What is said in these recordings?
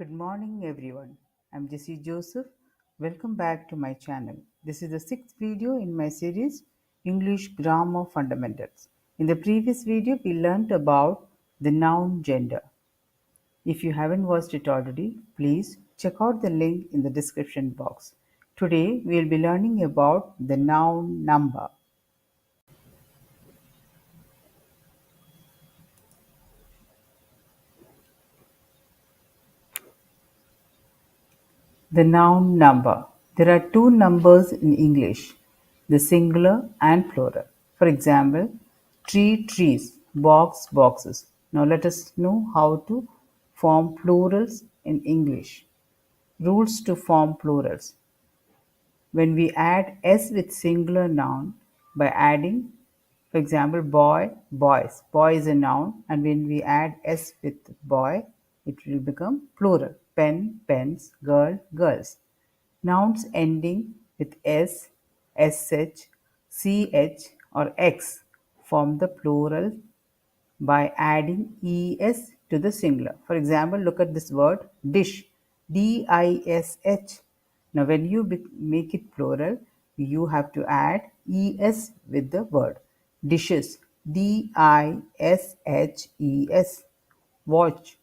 Good morning, everyone. I'm Jessie Joseph. Welcome back to my channel. This is the sixth video in my series English Grammar Fundamentals. In the previous video, we learned about the noun gender. If you haven't watched it already, please check out the link in the description box. Today, we'll be learning about the noun number. The noun number. There are two numbers in English, the singular and plural. For example, tree, trees, box, boxes. Now let us know how to form plurals in English. Rules to form plurals. When we add s with singular noun by adding, for example, boy, boys. Boy is a noun, and when we add s with boy, it will become plural. Pen, pens, girl, girls. Nouns ending with s, sh, ch, or x form the plural by adding es to the singular. For example, look at this word dish, dish. Now, when you make it plural, you have to add es with the word. Dishes, dishes. Watch, watch,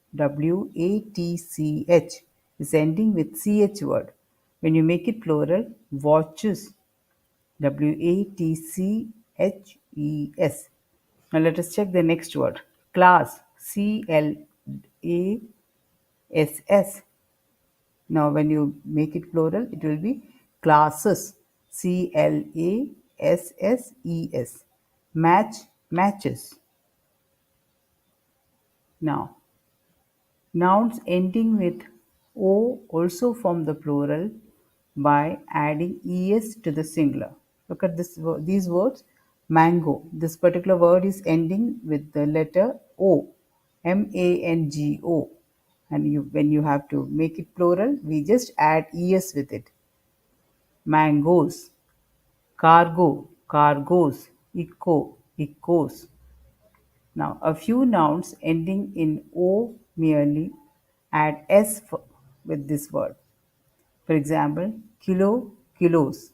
is ending with ch word. When you make it plural, watches, watches. Now let us check the next word. Class, class. Now when you make it plural, it will be classes, classes. Match, matches. Now, nouns ending with o also form the plural by adding es to the singular. Look at these words. Mango. This particular word is ending with the letter o, mango. And when you have to make it plural, we just add es with it. Mangoes. Cargo, cargoes. Eco, ecos. Now, a few nouns ending in o merely add s with this word. For example, kilo, kilos,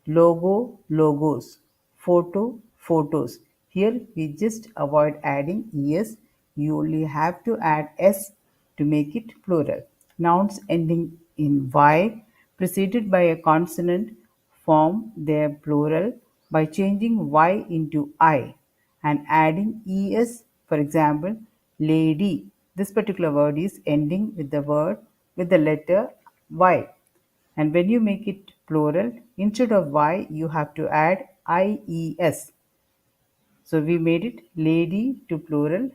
logo, logos, photo, photos. Here we just avoid adding es. You only have to add s to make it plural. Nouns ending in y preceded by a consonant form their plural by changing y into I and adding es. For example, lady. This particular word is ending with the word with the letter y. And when you make it plural, instead of y, you have to add ies. So we made it lady to plural,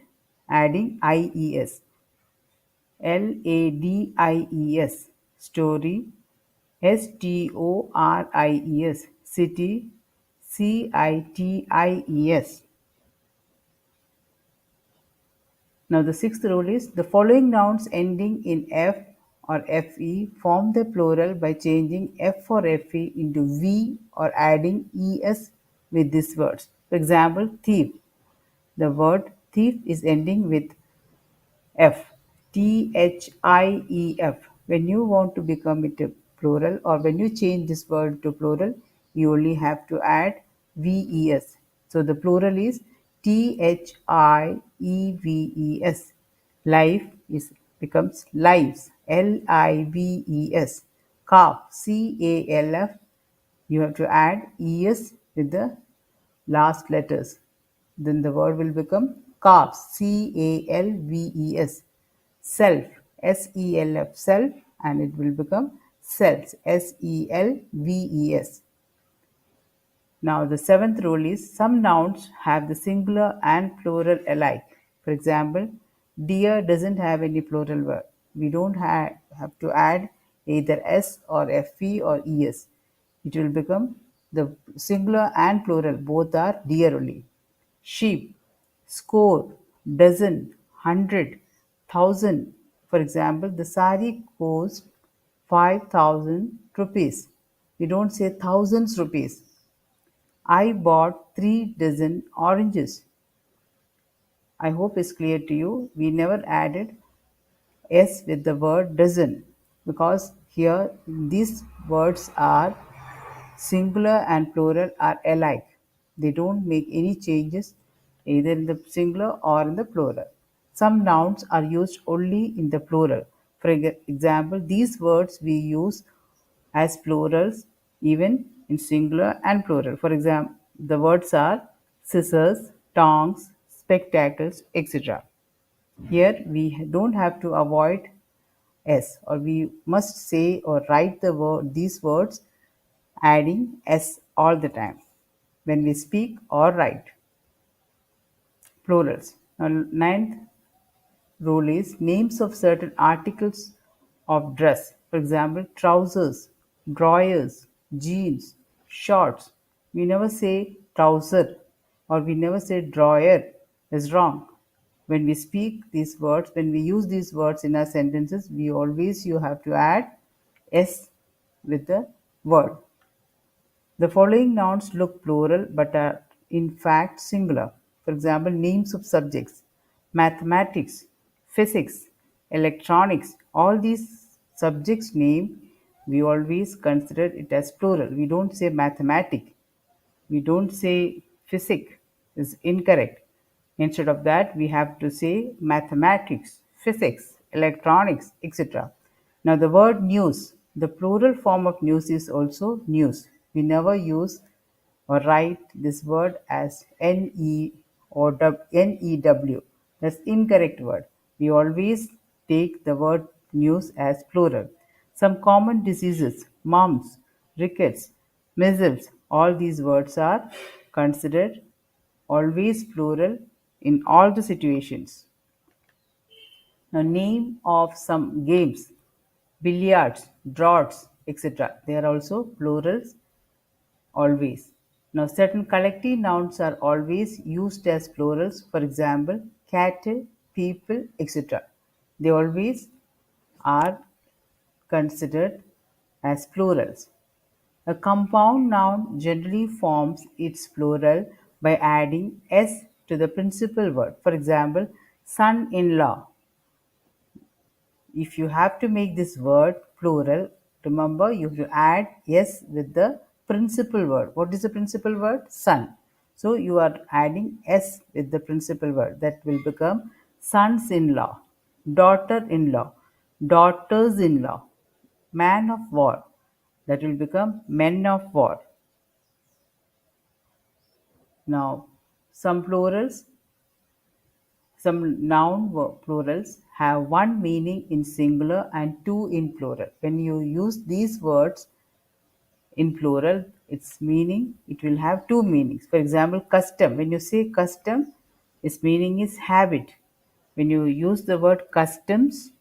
adding ies. Ladies, story, stories, city, cities. Now the sixth rule is the following nouns ending in f or fe form the plural by changing f or fe into v or adding es with these words. For example, thief. The word thief is ending with f, thief. When you want to become it a plural or when you change this word to plural, you only have to add ves. So the plural is thievs. Life is becomes lives, lives. Calf, calf. You have to add es with the last letters. Then the word will become calves, calves. Self, self, self, and it will become selves, selves. Now, the seventh rule is some nouns have the singular and plural alike. For example, deer doesn't have any plural word. We don't have to add either s or fe or es. It will become the singular and plural, both are deer only. Sheep, score, dozen, 100, 1,000. For example, the sari cost 5,000 rupees. We don't say thousands rupees. I bought 3 dozen oranges. I hope it's clear to you. We never added s with the word dozen, because here these words are singular and plural are alike. They don't make any changes either in the singular or in the plural. Some nouns are used only in the plural. For example, these words we use as plurals even in singular and plural. For example, the words are scissors, tongs, spectacles, etc. Here we don't have to avoid s, or we must say or write these words adding s all the time when we speak or write. Plurals. Now, ninth rule is names of certain articles of dress. For example, trousers, drawers, jeans, shorts. We never say trouser or we never say drawer. Is wrong. When we speak these words, when we use these words in our sentences, we always you have to add s with the word. The following nouns look plural but are in fact singular. For example, names of subjects: mathematics, physics, electronics. All these subjects' name we always consider it as plural. We don't say mathematic. We don't say physics is incorrect. Instead of that, we have to say mathematics, physics, electronics, etc. Now, the word news, the plural form of news is also news. We never use or write this word as ne or new. That's incorrect word. We always take the word news as plural. Some common diseases: mumps, rickets, measles, all these words are considered always plural in all the situations. Now, name of some games: billiards, draughts, etc. They are also plurals always. Now, certain collective nouns are always used as plurals. For example, cattle, people, etc. They always are considered as plurals. A compound noun generally forms its plural by adding s to the principal word. For example, son-in-law. If you have to make this word plural, remember you have to add s with the principal word. What is the principal word? Son. So you are adding s with the principal word. That will become sons-in-law, daughter-in-law, daughters-in-law, man of war. That will become men of war. Now, some plurals, some plurals have one meaning in singular and two in plural. When you use these words in plural, its meaning, it will have two meanings. For example, custom. When you say custom, its meaning is habit. When you use the word customs,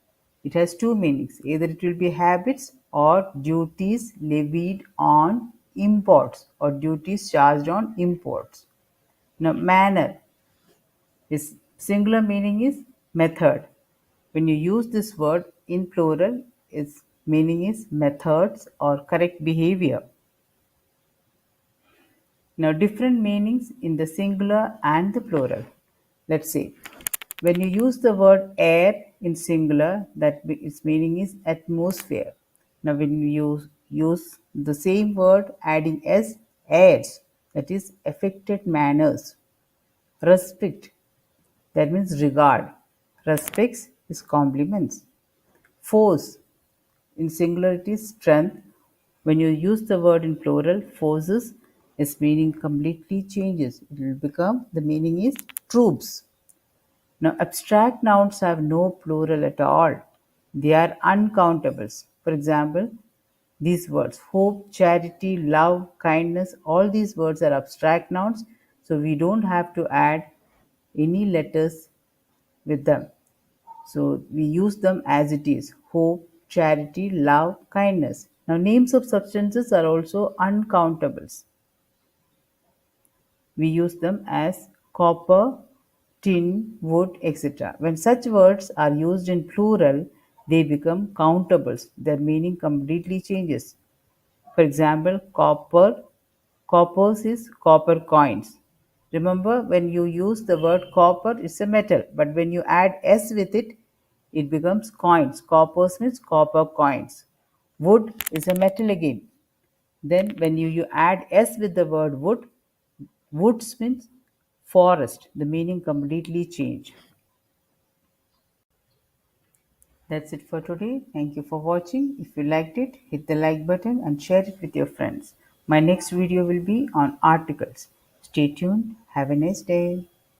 it has two meanings. Either it will be habits or duties levied on imports or duties charged on imports. Now, manner. Its singular meaning is method. When you use this word in plural, its meaning is methods or correct behavior. Now, different meanings in the singular and the plural. Let's say, when you use the word air in singular, its meaning is atmosphere. Now, when you use the same word adding s, airs, that is affected manners. Respect, that means regard. Respects is compliments. Force, in singular it is strength. When you use the word in plural, forces, its meaning completely changes. It will become, the meaning is troops. Now, abstract nouns have no plural at all. They are uncountables. For example, these words: hope, charity, love, kindness, all these words are abstract nouns. So we don't have to add any letters with them. So we use them as it is: hope, charity, love, kindness. Now, names of substances are also uncountables. We use them as copper, tin, wood, etc. When such words are used in plural, they become countables. Their meaning completely changes. For example, coppers is copper coins. Remember, when you use the word copper, it's a metal, but when you add s with it, it becomes coins. Coppers means copper coins. Wood is a metal again. Then when you add s with the word wood, woods means forest. The meaning completely change. That's it for today. Thank you for watching. If you liked it, hit the like button and share it with your friends. My next video will be on articles. Stay tuned. Have a nice day.